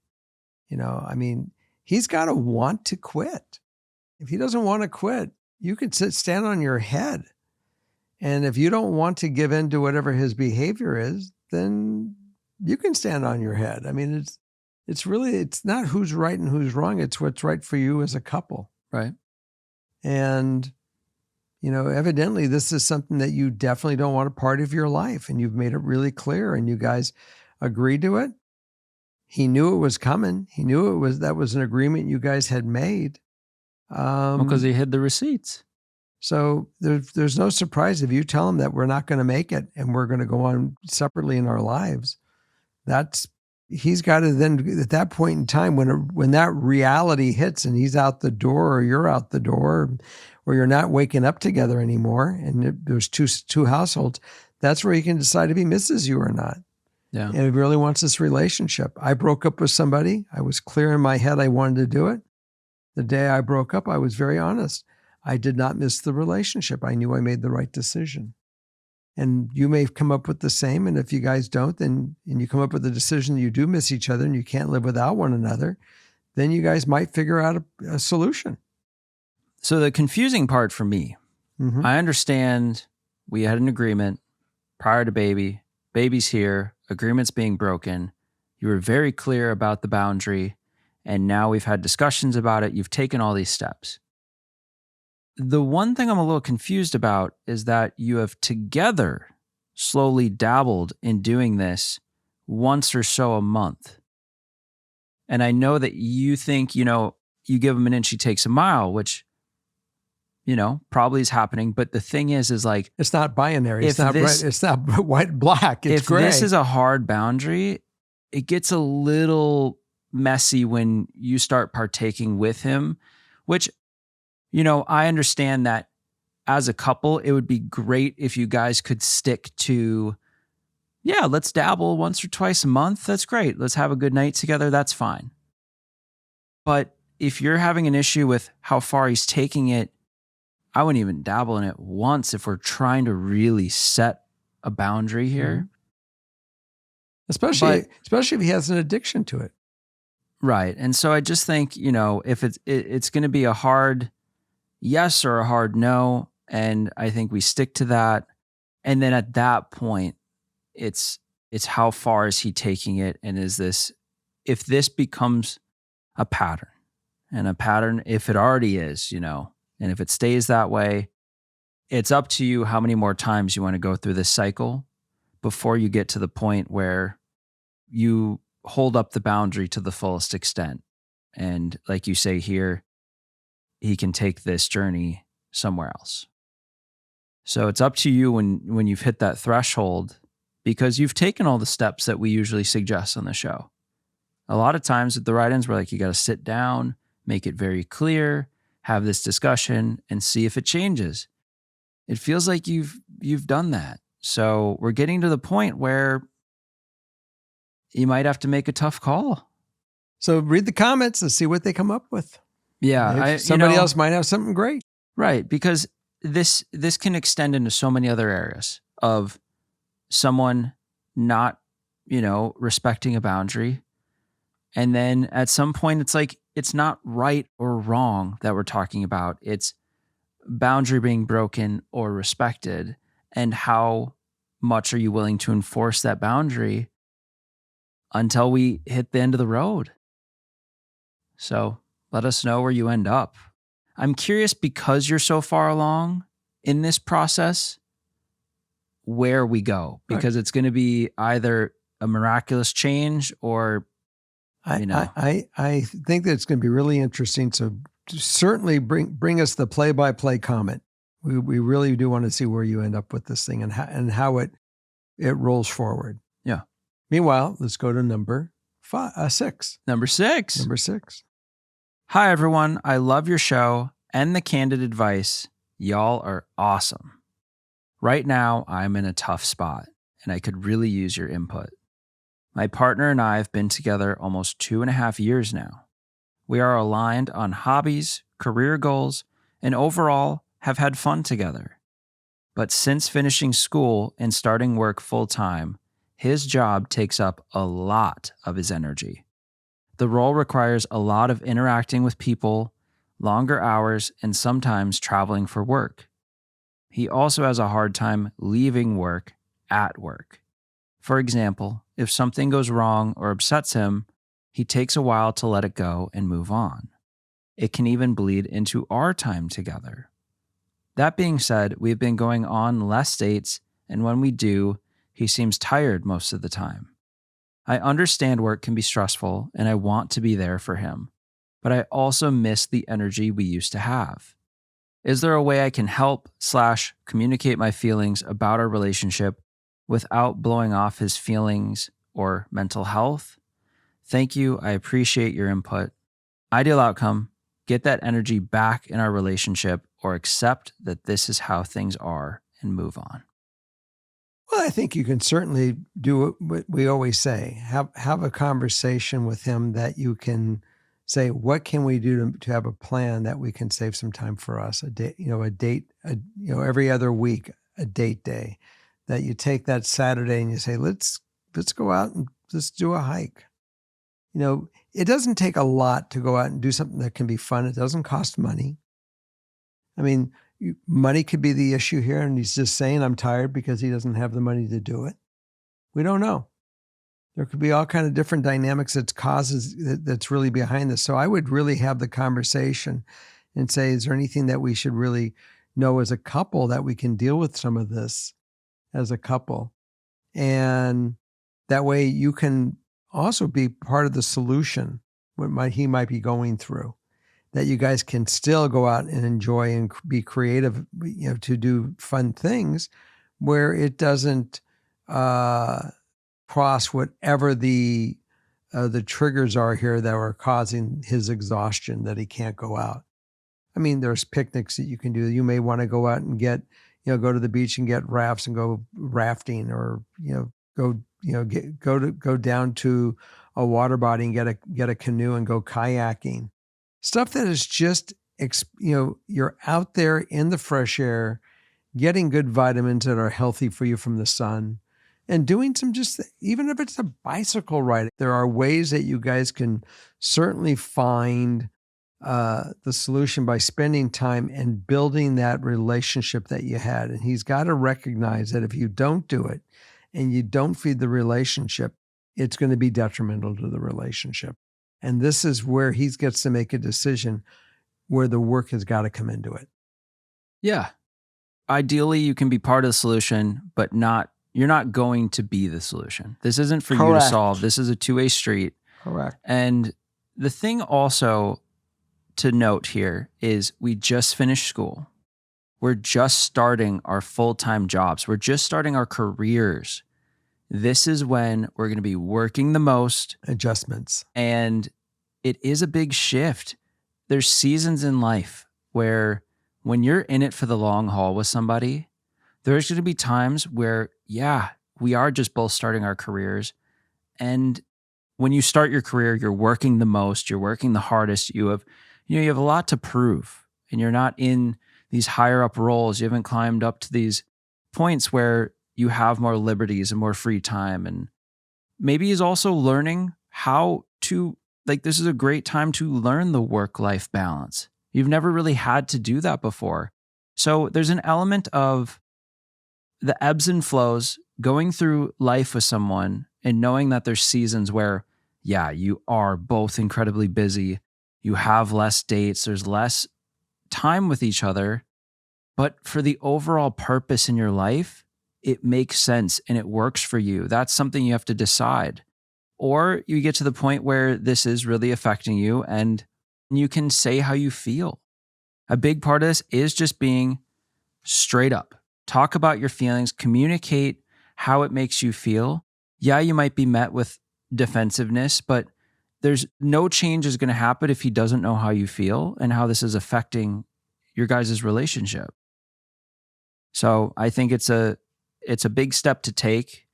he's got to want to quit. If he doesn't want to quit, you can stand on your head. And if you don't want to give in to whatever his behavior is, then you can stand on your head. It's not who's right and who's wrong. It's what's right for you as a couple.
Right.
And evidently this is something that you definitely don't want a part of your life, and you've made it really clear, and you guys agreed to it. He knew it was coming. He knew that was an agreement you guys had made.
Because he hid the receipts.
So there's no surprise if you tell him that we're not going to make it and we're going to go on separately in our lives. He's got to then, at that point in time, when that reality hits and he's out the door or you're out the door, or you're not waking up together anymore, and there's two households, that's where he can decide if he misses you or not.
Yeah.
And if he really wants this relationship. I broke up with somebody. I was clear in my head I wanted to do it. The day I broke up, I was very honest. I did not miss the relationship. I knew I made the right decision. And you may come up with the same. And if you guys don't, and you come up with the decision that you do miss each other and you can't live without one another, then you guys might figure out a solution.
So the confusing part for me, I understand we had an agreement prior to baby's here, agreement's being broken. You were very clear about the boundary, and now we've had discussions about it. You've taken all these steps. The one thing I'm a little confused about is that you have together slowly dabbled in doing this once or so a month. And I know that you think, you give him an inch, he takes a mile, which, probably is happening. But the thing is like,
it's not binary. It's not right. It's not white, black. It's gray.
If this is a hard boundary, it gets a little messy when you start partaking with him, which, I understand that as a couple, it would be great if you guys could stick to, let's dabble once or twice a month. That's great. Let's have a good night together. That's fine. But if you're having an issue with how far he's taking it, I wouldn't even dabble in it once if we're trying to really set a boundary here.
Especially if he has an addiction to it.
Right. And so I just think, if it's going to be a hard yes or a hard no, and I think we stick to that. And then at that point, it's how far is he taking it, and if this becomes a pattern, and a pattern, if it already is, and if it stays that way, it's up to you how many more times you want to go through this cycle before you get to the point where you hold up the boundary to the fullest extent. And like you say here, he can take this journey somewhere else. So it's up to you when you've hit that threshold, because you've taken all the steps that we usually suggest on the show. A lot of times at the write-ins, we're like, you got to sit down, make it very clear, have this discussion, and see if it changes. It feels like you've done that. So we're getting to the point where you might have to make a tough call.
So read the comments and see what they come up with.
Yeah.
Somebody else might have something great.
Right. Because this can extend into so many other areas of someone not, respecting a boundary. And then at some point, it's like, it's not right or wrong that we're talking about. It's boundary being broken or respected. And how much are you willing to enforce that boundary until we hit the end of the road? So let us know where you end up. I'm curious, because you're so far along in this process, where we go, because it's going to be either a miraculous change or,
I think that it's going to be really interesting. So certainly bring us the play-by-play comment. We really do want to see where you end up with this thing and how it rolls forward.
Yeah.
Meanwhile, let's go to number 6.
Number 6.
Number 6.
Hi, everyone. I love your show and the candid advice. Y'all are awesome. Right now, I'm in a tough spot, and I could really use your input. My partner and I have been together almost 2.5 years now. We are aligned on hobbies, career goals, and overall have had fun together. But since finishing school and starting work full-time, his job takes up a lot of his energy. The role requires a lot of interacting with people, longer hours, and sometimes traveling for work. He also has a hard time leaving work at work. For example, if something goes wrong or upsets him, he takes a while to let it go and move on. It can even bleed into our time together. That being said, we've been going on less dates, and when we do, he seems tired most of the time. I understand work can be stressful, and I want to be there for him, but I also miss the energy we used to have. Is there a way I can help/communicate my feelings about our relationship without blowing off his feelings or mental health? Thank you. I appreciate your input. Ideal outcome: get that energy back in our relationship or accept that this is how things are and move on.
Well, I think you can certainly do what we always say. Have a conversation with him that you can say, what can we do to have a plan that we can save some time for us? A date, every other week, a date day. That you take that Saturday and you say, let's go out and let's do a hike. It doesn't take a lot to go out and do something that can be fun. It doesn't cost money. I mean, money could be the issue here, and he's just saying I'm tired because he doesn't have the money to do it. We don't know. There could be all kind of different dynamics that's really behind this. So I would really have the conversation and say, is there anything that we should really know as a couple that we can deal with some of this as a couple? And that way you can also be part of the solution, he might be going through, that you guys can still go out and enjoy and be creative, to do fun things where it doesn't cross whatever the triggers are here that are causing his exhaustion, that he can't go out. I mean, there's picnics that you can do. You may want to go out and go to the beach and get rafts and go rafting, or go down to a water body and get a canoe and go kayaking. Stuff that is just, you're out there in the fresh air, getting good vitamins that are healthy for you from the sun, and doing some even if it's a bicycle ride. There are ways that you guys can certainly find the solution by spending time and building that relationship that you had. And he's got to recognize that if you don't do it and you don't feed the relationship, it's going to be detrimental to the relationship. And this is where he gets to make a decision where the work has got to come into it.
Yeah. Ideally, you can be part of the solution, but you're not going to be the solution. This isn't for you to solve. This is a two-way street.
Correct.
And the thing also to note here is we just finished school. We're just starting our full-time jobs. We're just starting our careers. This is when we're going to be working the most.
Adjustments.
And it is a big shift. There's seasons in life where when you're in it for the long haul with somebody, there's going to be times where, we are just both starting our careers. And when you start your career, you're working the most, you're working the hardest. You have a lot to prove, and you're not in these higher up roles. You haven't climbed up to these points where you have more liberties and more free time. And maybe he's also learning how to, this is a great time to learn the work-life balance. You've never really had to do that before. So there's an element of the ebbs and flows, going through life with someone and knowing that there's seasons where, you are both incredibly busy. You have less dates. There's less time with each other. But for the overall purpose in your life, it makes sense and it works for you. That's something you have to decide. Or you get to the point where this is really affecting you and you can say how you feel. A big part of this is just being straight up. Talk about your feelings, communicate how it makes you feel. Yeah, you might be met with defensiveness, but there's no change is going to happen if he doesn't know how you feel and how this is affecting your guys' relationship. So I think it's a big step to take,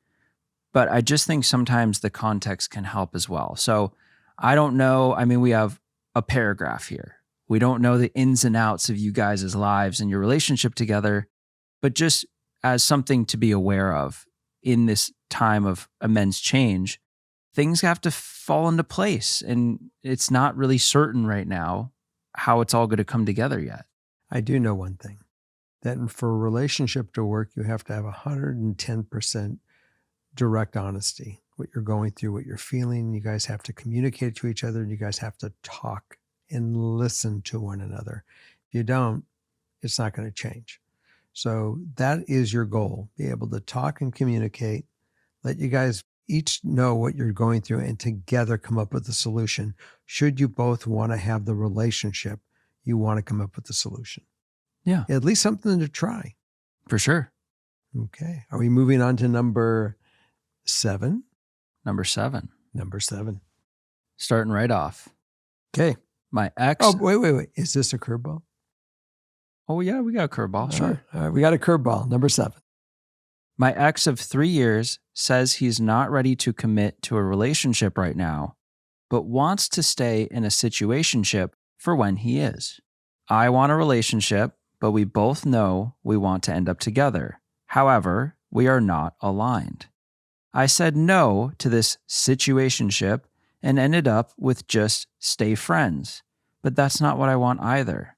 but I just think sometimes the context can help as well. So I don't know. I mean, we have a paragraph here. We don't know the ins and outs of you guys' lives and your relationship together, but just as something to be aware of in this time of immense change, things have to fall into place. And it's not really certain right now how it's all going to come together yet.
I do know one thing, that for a relationship to work, you have to have 110% direct honesty. What you're going through, what you're feeling, you guys have to communicate to each other, and you guys have to talk and listen to one another. If you don't, it's not going to change. So that is your goal, be able to talk and communicate, let you guys each know what you're going through and together come up with a solution. Should you both want to have the relationship, you want to come up with a solution.
Yeah,
At least something to try.
for sure.
Okay. Are we moving on to number 7?
Number 7,
Number 7.
starting right off.
Okay.
My ex.
Oh, wait. Is this a curveball?
Oh, yeah, we got a curveball. Sure.
All right. We got a curveball. Number 7.
My ex of 3 years says he's not ready to commit to a relationship right now, but wants to stay in a situationship for when he is. I want a relationship, but we both know we want to end up together. However, we are not aligned. I said no to this situationship and ended up with just stay friends, but that's not what I want either.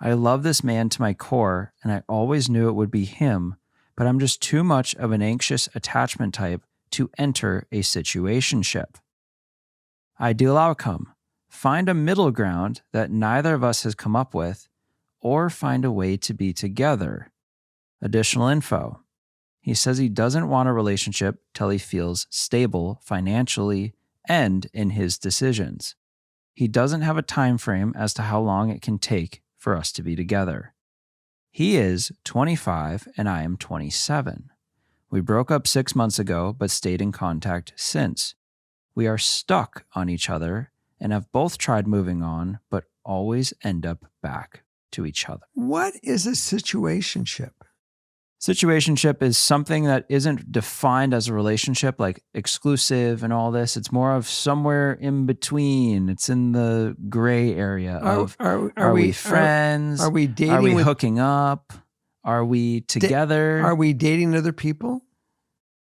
I love this man to my core, and I always knew it would be him, but I'm just too much of an anxious attachment type to enter a situationship. Ideal outcome: find a middle ground that neither of us has come up with, or find a way to be together. Additional info: he says he doesn't want a relationship till he feels stable financially and in his decisions. He doesn't have a time frame as to how long it can take for us to be together. He is 25 and I am 27. We broke up 6 months ago but stayed in contact since. We are stuck on each other and have both tried moving on but always end up back to each other.
What is a situationship?
Situationship is something that isn't defined as a relationship, like exclusive and all this. It's more of somewhere in between. It's in the gray area of are we friends?
Are we dating?
Are we hooking up? Are we together?
Are we dating other people?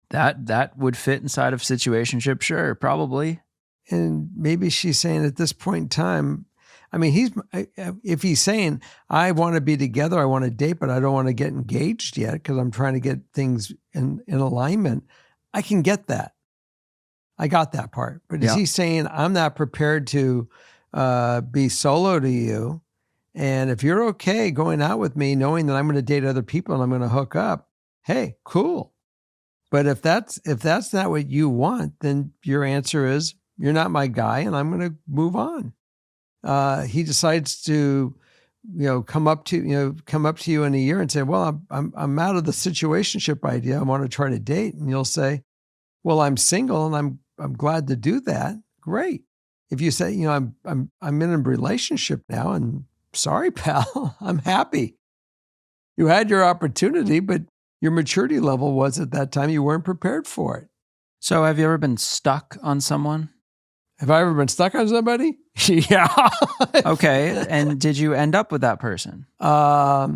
That would fit inside of situationship, sure, probably.
And maybe she's saying at this point in time, I mean, if he's saying, I want to be together, I want to date, but I don't want to get engaged yet because I'm trying to get things in alignment, I can get that. I got that part. But is he saying, I'm not prepared to be solo to you, and if you're okay going out with me, knowing that I'm going to date other people and I'm going to hook up, hey, cool. But if that's not what you want, then your answer is, you're not my guy, and I'm going to move on. He decides to, come up to you in a year and say, well, I'm out of the situationship idea. I want to try to date. And you'll say, well, I'm single and I'm glad to do that. Great. If you say, I'm in a relationship now and sorry, pal, I'm happy. You had your opportunity, but your maturity level was at that time, you weren't prepared for it.
So have you ever been stuck on someone?
Have I ever been stuck on somebody? Yeah.
Okay. And did you end up with that person?
I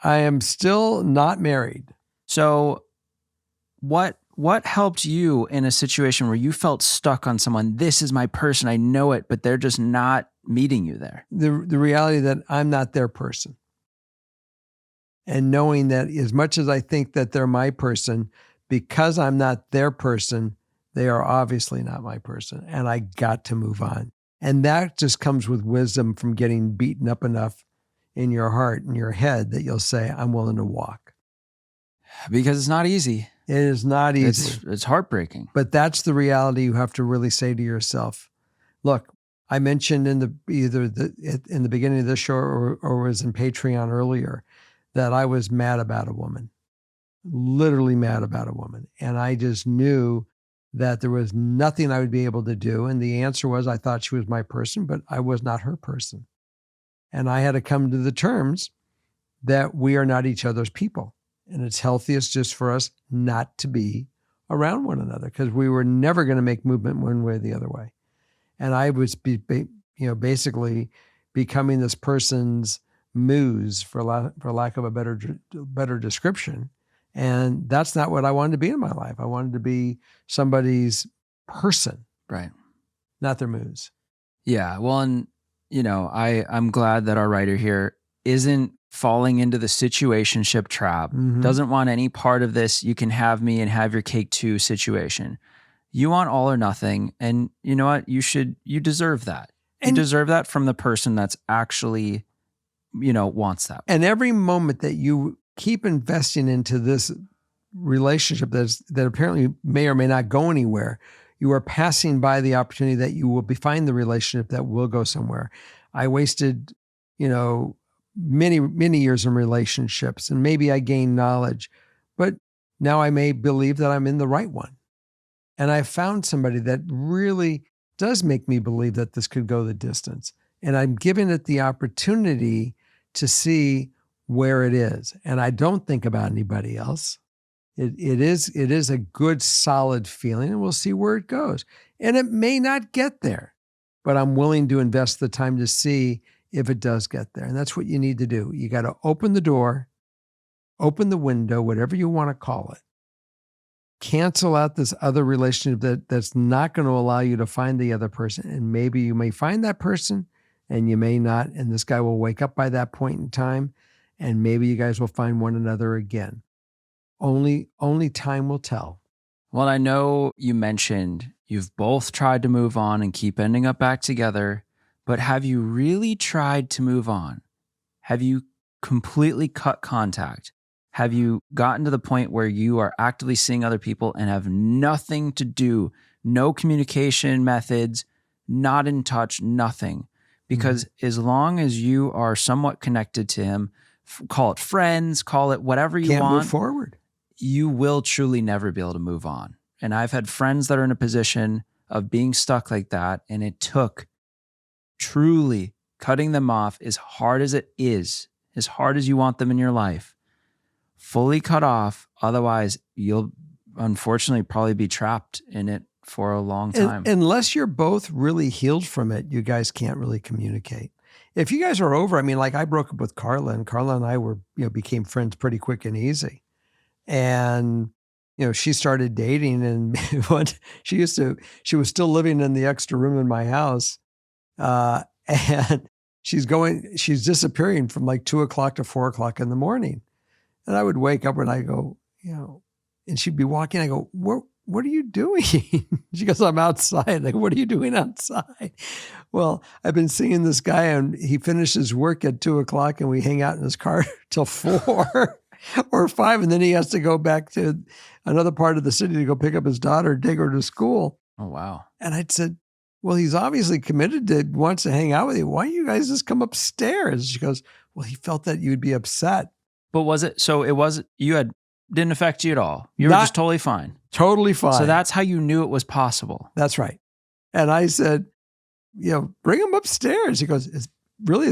am still not married.
So what helped you in a situation where you felt stuck on someone? This is my person. I know it, but they're just not meeting you there.
The reality that I'm not their person. And knowing that as much as I think that they're my person, because I'm not their person, they are obviously not my person, and I got to move on. And that just comes with wisdom from getting beaten up enough in your heart and your head that you'll say, I'm willing to walk.
Because it's not easy.
It is not easy.
It's heartbreaking.
But that's the reality you have to really say to yourself. Look, I mentioned in the beginning of this show or was in Patreon earlier that I was mad about a woman, literally mad about a woman. And I just knew that there was nothing I would be able to do. And the answer was, I thought she was my person, but I was not her person. And I had to come to the terms that we are not each other's people. And it's healthiest just for us not to be around one another because we were never going to make movement one way or the other way. And I was basically becoming this person's muse, for lack of a better description. And that's not what I wanted to be in my life. I wanted to be somebody's person,
right?
Not their muse.
Yeah. Well, and I'm glad that our writer here isn't falling into the situationship trap, doesn't want any part of this, you can have me and have your cake too situation. You want all or nothing. And you know what? You deserve that. You deserve that from the person that's actually wants that.
And every moment that you keep investing into this relationship that apparently may or may not go anywhere, you are passing by the opportunity that you will find the relationship that will go somewhere. I wasted, many, many years in relationships, and maybe I gained knowledge, but now I may believe that I'm in the right one. And I found somebody that really does make me believe that this could go the distance. And I'm giving it the opportunity to see where it is. And I don't think about anybody else. It is a good, solid feeling, and we'll see where it goes. And it may not get there, but I'm willing to invest the time to see if it does get there. And that's what you need to do. You got to open the door, open the window, whatever you want to call it. Cancel out this other relationship that's not going to allow you to find the other person. And maybe you may find that person and you may not. And this guy will wake up by that point in time, and maybe you guys will find one another again. Only time will tell.
Well, I know you mentioned you've both tried to move on and keep ending up back together, but have you really tried to move on? Have you completely cut contact? Have you gotten to the point where you are actively seeing other people and have nothing to do, no communication methods, not in touch, nothing? Because as long as you are somewhat connected to him, call it friends, call it whatever you
Can't
want.
move forward.
You will truly never be able to move on. And I've had friends that are in a position of being stuck like that, and it took truly cutting them off as hard as it is, as hard as you want them in your life, fully cut off. Otherwise, you'll unfortunately probably be trapped in it for a long time.
Unless you're both really healed from it, you guys can't really communicate. If you guys are over, like I broke up with Carla, and Carla and I became friends pretty quick and easy. And, she started dating, and she was still living in the extra room in my house. And she's disappearing from like 2:00 to 4:00 in the morning. And I would wake up and I go, and she'd be walking. I go, what are you doing? She goes, I'm outside. I go, what are you doing outside? Well, I've been seeing this guy, and he finishes work at 2:00, and we hang out in his car till 4 or 5. And then he has to go back to another part of the city to go pick up his daughter, take her to school.
Oh, wow.
And I'd said, well, he's obviously committed wants to hang out with you. Why don't you guys just come upstairs? She goes, well, he felt that you'd be upset.
But didn't affect you at all. You were just totally fine.
Totally fine.
So that's how you knew it was possible.
That's right. And I said, bring him upstairs. He goes, is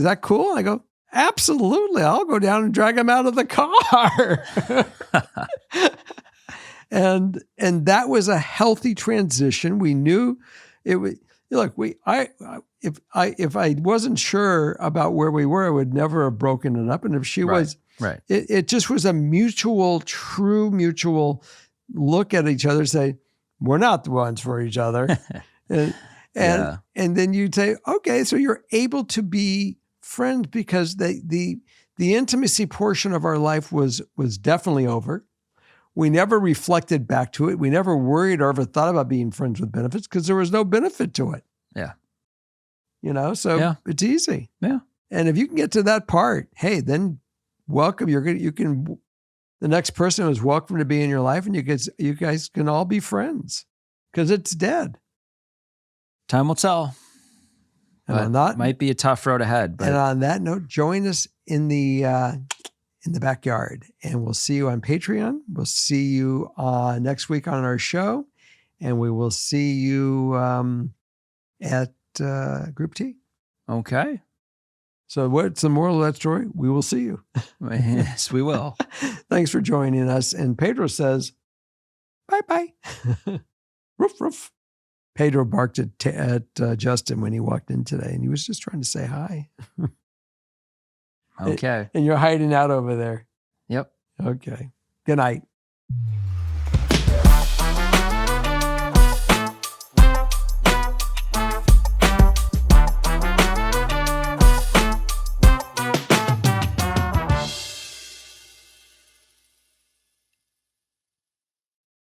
that cool? I go, absolutely. I'll go down and drag him out of the car. And that was a healthy transition. We knew it would. Look, if I wasn't sure about where we were, I would never have broken it up. And if she was,
right.
It just was a true mutual look at each other, say, we're not the ones for each other. and then you'd say, okay, so you're able to be friends because the intimacy portion of our life was definitely over. We never reflected back to it. We never worried or ever thought about being friends with benefits because there was no benefit to it.
Yeah.
It's easy.
Yeah.
And if you can get to that part, hey, then welcome. The next person is welcome to be in your life, and you guys can all be friends because it's dead.
Time will tell.
And on that,
might be a tough road ahead. But.
And on that note, join us in the backyard, and we'll see you on Patreon. We'll see you next week on our show, and we will see you at Group T.
Okay.
So what's the moral of that story? We will see you.
Yes, we will.
Thanks for joining us. And Pedro says, bye-bye. Roof, roof. Pedro barked at Justin when he walked in today, and he was just trying to say hi.
Okay.
And you're hiding out over there.
Yep.
Okay. Good night.